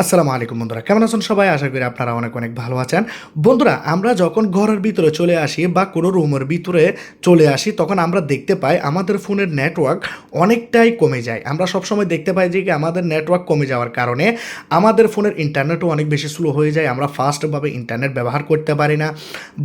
আসসালামু আলাইকুম বন্ধুরা, কেমন আছেন সবাই? আশা করি আপনারা অনেক অনেক ভালো আছেন। বন্ধুরা, আমরা যখন ঘরের ভিতরে চলে আসি বা কোনো রুমের ভিতরে চলে আসি, তখন আমরা দেখতে পাই আমাদের ফোনের নেটওয়ার্ক অনেকটাই কমে যায়। আমরা সবসময় দেখতে পাই যে কি আমাদের নেটওয়ার্ক কমে যাওয়ার কারণে আমাদের ফোনের ইন্টারনেটও অনেক বেশি স্লো হয়ে যায়। আমরা ফাস্টভাবে ইন্টারনেট ব্যবহার করতে পারি না,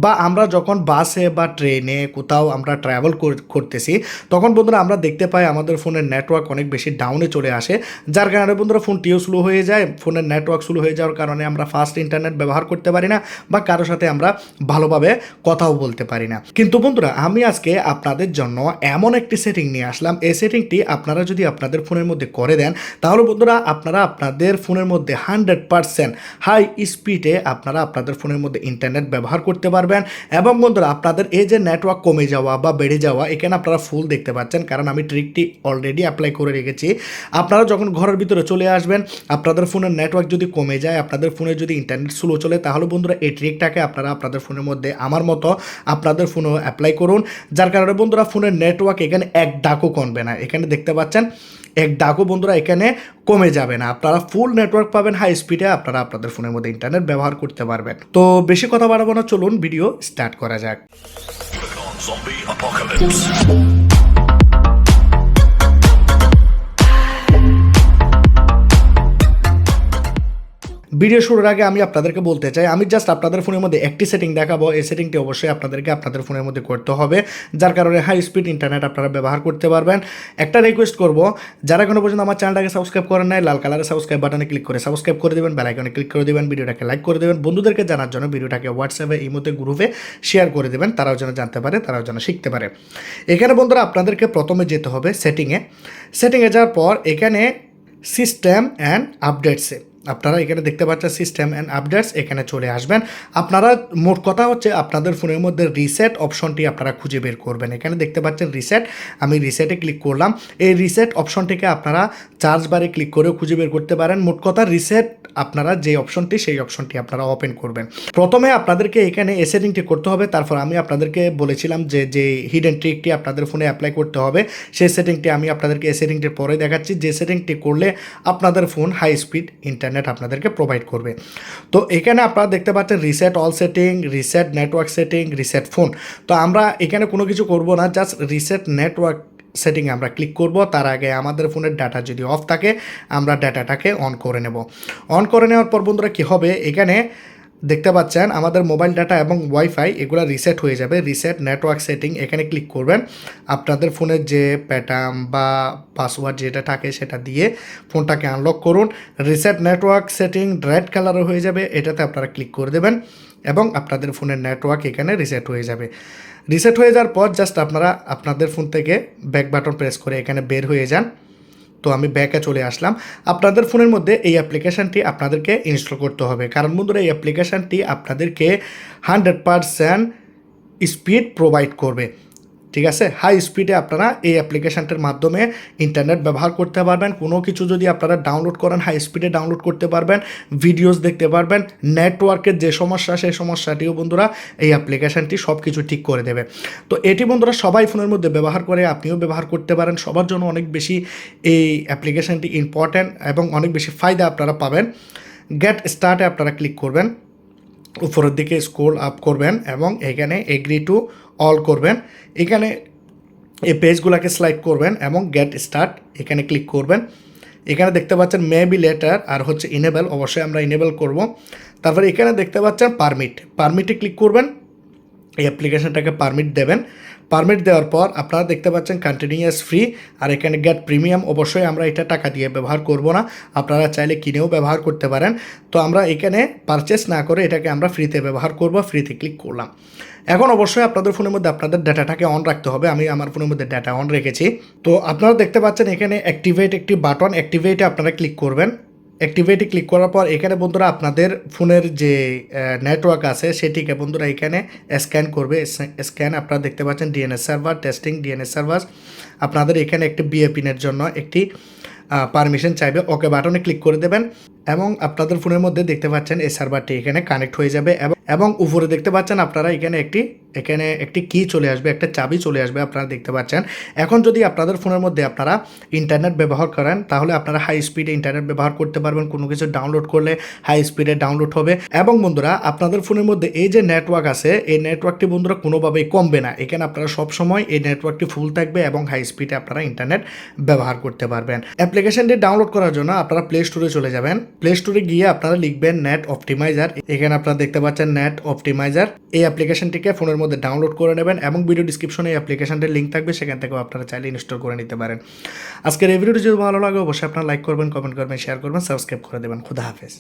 বা আমরা যখন বাসে বা ট্রেনে কোথাও আমরা ট্রাভেল করতেছি, তখন বন্ধুরা আমরা দেখতে পাই আমাদের ফোনের নেটওয়ার্ক অনেক বেশি ডাউনে চলে আসে, যার কারণে বন্ধুরা ফোনটিও স্লো হয়ে যায়। ফোনের নেটওয়ার্ক স্লো হয়ে যাওয়ার কারণে আমরা ফাস্ট ইন্টারনেট ব্যবহার করতে পারি না, বা কারোর সাথে আমরা ভালোভাবে কথাও বলতে পারি না। কিন্তু বন্ধুরা, আমি আজকে আপনাদের জন্য এমন একটি সেটিং নিয়ে আসলাম। এই সেটিংটি আপনারা যদি আপনাদের ফোনের মধ্যে করে দেন, তাহলে বন্ধুরা আপনারা আপনাদের ফোনের মধ্যে 100% হাই স্পিডে আপনারা আপনাদের ফোনের মধ্যে ইন্টারনেট ব্যবহার করতে পারবেন। এবং বন্ধুরা, আপনাদের এই যে নেটওয়ার্ক কমে যাওয়া বা বেড়ে যাওয়া, এখানে আপনারা ফুল দেখতে পাচ্ছেন, কারণ আমি ট্রিকটি অলরেডি অ্যাপ্লাই করে রেখেছি। আপনারা যখন ঘরের ভিতরে চলে আসবেন, আপনাদের ফোনের নেটওয়ার্ক যদি কমে যায়, আপনাদের ফোনে যদি ইন্টারনেট স্লো চলে, তাহলে বন্ধুরা এই ট্রিকটাকে আপনারা আপনাদের ফোনের মধ্যে আমার মতো আপনাদের ফোনেও অ্যাপ্লাই করুন। যার কারণে বন্ধুরা ফোনের নেটওয়ার্ক এখানে এক ডাকও কমবে না। এখানে দেখতে পাচ্ছেন এক ডাকও বন্ধুরা এখানে কমে যাবে না। আপনারা ফুল নেটওয়ার্ক পাবেন, হাই স্পিডে আপনারা আপনাদের ফোনের মধ্যে ইন্টারনেট ব্যবহার করতে পারবেন। তো বেশি কথা বাড়াবো না, চলুন ভিডিও স্টার্ট করা যাক। ভিডিও শুরুর আগে আমি আপনাদেরকে বলতে চাই, আমি জাস্ট আপনাদের ফোনের মধ্যে একটি সেটিং দেখাবো। এই সেটিংটি অবশ্যই আপনাদেরকে আপনাদের ফোনের মধ্যে করতে হবে, যার কারণে হাই স্পিড ইন্টারনেট আপনারা ব্যবহার করতে পারবেন। একটা রিকোয়েস্ট করব, যারা এখনো পর্যন্ত আমার চ্যানেলটাকে সাবস্ক্রাইব করেন নাই, লাল কালারের সাবস্ক্রাইব বাটনে ক্লিক করে সাবস্ক্রাইব করে দেবেন, বেল আইকনে ক্লিক করে দেবেন, ভিডিওটাকে লাইক করে দেবেন, বন্ধুদেরকে জানার জন্য ভিডিওটাকে হোয়াটসঅ্যাপে, ইমোতে, গ্রুপে শেয়ার করে দেবেন, তারাও যেন জানতে পারে, তারাও যেন শিখতে পারে। এখানে বন্ধুরা আপনাদেরকে প্রথমে যেতে হবে সেটিংয়ে যাওয়ার পর এখানে সিস্টেম অ্যান্ড আপডেটসে আপনারা এখানে দেখতে পাচ্ছেন সিস্টেম অ্যান্ড আপডেটস, এখানে চলে আসবেন। আপনারা মোট কথা হচ্ছে আপনাদের ফোনের মধ্যে রিসেট অপশনটি আপনারা খুঁজে বের করবেন। এখানে দেখতে পাচ্ছেন রিসেট, আমি রিসেটে ক্লিক করলাম। এই রিসেট অপশনটিকে আপনারা চার্জ বারে ক্লিক করেও খুঁজে বের করতে পারেন। মোট কথা রিসেট আপনারা যে অপশনটি, সেই অপশনটি আপনারা ওপেন করবেন। প্রথমে আপনাদেরকে এখানে এই সেটিংটি করতে হবে, তারপর আমি আপনাদেরকে বলেছিলাম যে হিডেন ট্রিকটি আপনাদের ফোনে অ্যাপ্লাই করতে হবে, সেই সেটিংটি আমি আপনাদেরকে এই সেটিংটির পরে দেখাচ্ছি, যে সেটিংটি করলে আপনাদের ফোন হাই স্পিড ইন্টারনেট আপনাদেরকে প্রোভাইড করবে। তো এখানে আপনারা দেখতে পাচ্ছেন reset all setting, reset network setting, reset phone. তো আমরা এখানে কোনো কিছু করব না, জাস্ট রিসেট নেটওয়ার্ক সেটিংয়ে আমরা ক্লিক করব। তার আগে আমাদের ফোনের ডাটা যদি অফ থাকে, আমরা ডাটাটাকে অন করে নেব। অন করে নেওয়ার পর বন্ধুরা কী হবে, এখানে দেখতে পাচ্ছেন আমাদের মোবাইল ডাটা এবং ওয়াইফাই এগুলো রিসেট হয়ে যাবে। রিসেট নেটওয়ার্ক সেটিং এখানে ক্লিক করবেন। আপনাদের ফোনের যে প্যাটার্ন বা পাসওয়ার্ড যেটা থাকে সেটা দিয়ে ফোনটাকে আনলক করুন। রিসেট নেটওয়ার্ক সেটিং রেড কালারও হয়ে যাবে, এটাতে আপনারা ক্লিক করে দেবেন এবং আপনাদের ফোনের নেটওয়ার্ক এখানে রিসেট হয়ে যাবে। রিসেট হয়ে যাওয়ার পর জাস্ট আপনারা আপনাদের ফোন থেকে ব্যাক বাটন প্রেস করে এখানে বের হয়ে যান। তো আমি ব্যাকে চলে আসলাম। আপনাদের ফোনের মধ্যে এই অ্যাপ্লিকেশানটি আপনাদেরকে ইনস্টল করতে হবে, কারণ বন্ধুরা এই অ্যাপ্লিকেশানটি আপনাদেরকে 100% স্পিড প্রোভাইড করবে। ঠিক আছে, হাই স্পিডে আপনারা এই অ্যাপ্লিকেশানটির মাধ্যমে ইন্টারনেট ব্যবহার করতে পারবেন। কোনো কিছু যদি আপনারা ডাউনলোড করেন, হাই স্পিডে ডাউনলোড করতে পারবেন, ভিডিওস দেখতে পারবেন। নেটওয়ার্কের যে সমস্যা, সেই সমস্যাটিও বন্ধুরা এই অ্যাপ্লিকেশানটি সব কিছু ঠিক করে দেবে। তো এটি বন্ধুরা সবাই ফোনের মধ্যে ব্যবহার করে, আপনিও ব্যবহার করতে পারেন। সবার জন্য অনেক বেশি এই অ্যাপ্লিকেশানটি ইম্পর্ট্যান্ট এবং অনেক বেশি ফায়দা আপনারা পাবেন। গেট স্টার্টে আপনারা ক্লিক করবেন, উপরের দিকে স্ক্রল আপ করবেন এবং এখানে এগ্রি টু অল করবেন। এখানে এই পেজগুলোকে স্লাইড করবেন এবং গেট স্টার্ট এখানে ক্লিক করবেন। এখানে দেখতে পাচ্ছেন মে বি লেটার আর হচ্ছে ইনেবল, অবশ্যই আমরা ইনেবল করব। তারপরে এখানে দেখতে পাচ্ছেন পারমিটে ক্লিক করবেন, এই অ্যাপ্লিকেশনটাকে পারমিট দেবেন। পারমিট দেওয়ার পর আপনারা দেখতে পাচ্ছেন কন্টিনিউয়াস ফ্রি, আর এখানে গেট প্রিমিয়াম, অবশ্যই আমরা এটা টাকা দিয়ে ব্যবহার করব না, আপনারা চাইলে কিনেও ব্যবহার করতে পারেন। তো আমরা এখানে পারচেস না করে এটাকে আমরা ফ্রিতে ব্যবহার করব, ফ্রিতে ক্লিক করলাম। এখন অবশ্যই আপনাদের ফোনের মধ্যে আপনাদের ডাটাটাকে অন রাখতে হবে। আমি আমার ফোনের মধ্যে ডাটা অন রেখেছি। তো আপনারা দেখতে পাচ্ছেন এখানে অ্যাক্টিভেট একটি বাটন, অ্যাক্টিভেটে আপনারা ক্লিক করবেন। অ্যাক্টিভেটে ক্লিক করার পর এখানে বন্ধুরা আপনাদের ফোনের যে নেটওয়ার্ক আছে সেটিকে বন্ধুরা এখানে স্ক্যান করবে। স্ক্যান আপনারা দেখতে পাচ্ছেন DNS server testing, DNS server. আপনাদের এখানে একটি বিএপিনের জন্য একটি পারমিশন চাইবে, ওকে বাটনে ক্লিক করে দেবেন এবং আপনাদের ফোনের মধ্যে দেখতে পাচ্ছেন এই সার্ভারটি এখানে কানেক্ট হয়ে যাবে এবং উপরে দেখতে পাচ্ছেন আপনারা এখানে একটি কি চলে আসবে, একটা চাবি চলে আসবে, আপনারা দেখতে পাচ্ছেন। এখন যদি আপনাদের ফোনের মধ্যে আপনারা ইন্টারনেট ব্যবহার করেন তাহলে আপনারা হাই স্পিডে ইন্টারনেট ব্যবহার করতে পারবেন। কোনো কিছু ডাউনলোড করলে হাই স্পিডে ডাউনলোড হবে। এবং বন্ধুরা আপনাদের ফোনের মধ্যে এই যে নেটওয়ার্ক আছে, এই নেটওয়ার্কটি বন্ধুরা কোনোভাবেই কমবে না। এখানে আপনারা সবসময় এই নেটওয়ার্কটি ফুল থাকবে এবং হাই স্পিডে আপনারা ইন্টারনেট ব্যবহার করতে পারবেন। অ্যাপ্লিকেশনটি ডাউনলোড করার জন্য আপনারা প্লে স্টোরে চলে যাবেন। প্লে স্টোরে গিয়ে আপনারা লিখবেন নেট অপটিমাইজার। এখানে আপনারা দেখতে পাচ্ছেন নেট অপটিমাইজার। এই অ্যাপ্লিকেশনটিকে ফোনের মধ্যে ডাউনলোড করে নেবেন এবং ভিডিও ডিসক্রিপশনে এই অ্যাপ্লিকেশনটির লিঙ্ক থাকবে, সেখান থেকেও আপনারা চাইলে ইনস্টল করে নিতে পারেন। আজকের এই ভিডিওটি যদি ভালো লাগে অবশ্যই আপনারা লাইক করবেন, কমেন্ট করবেন, শেয়ার করবেন, সাবস্ক্রাইব করে দেবেন। খুদা হাফেজ।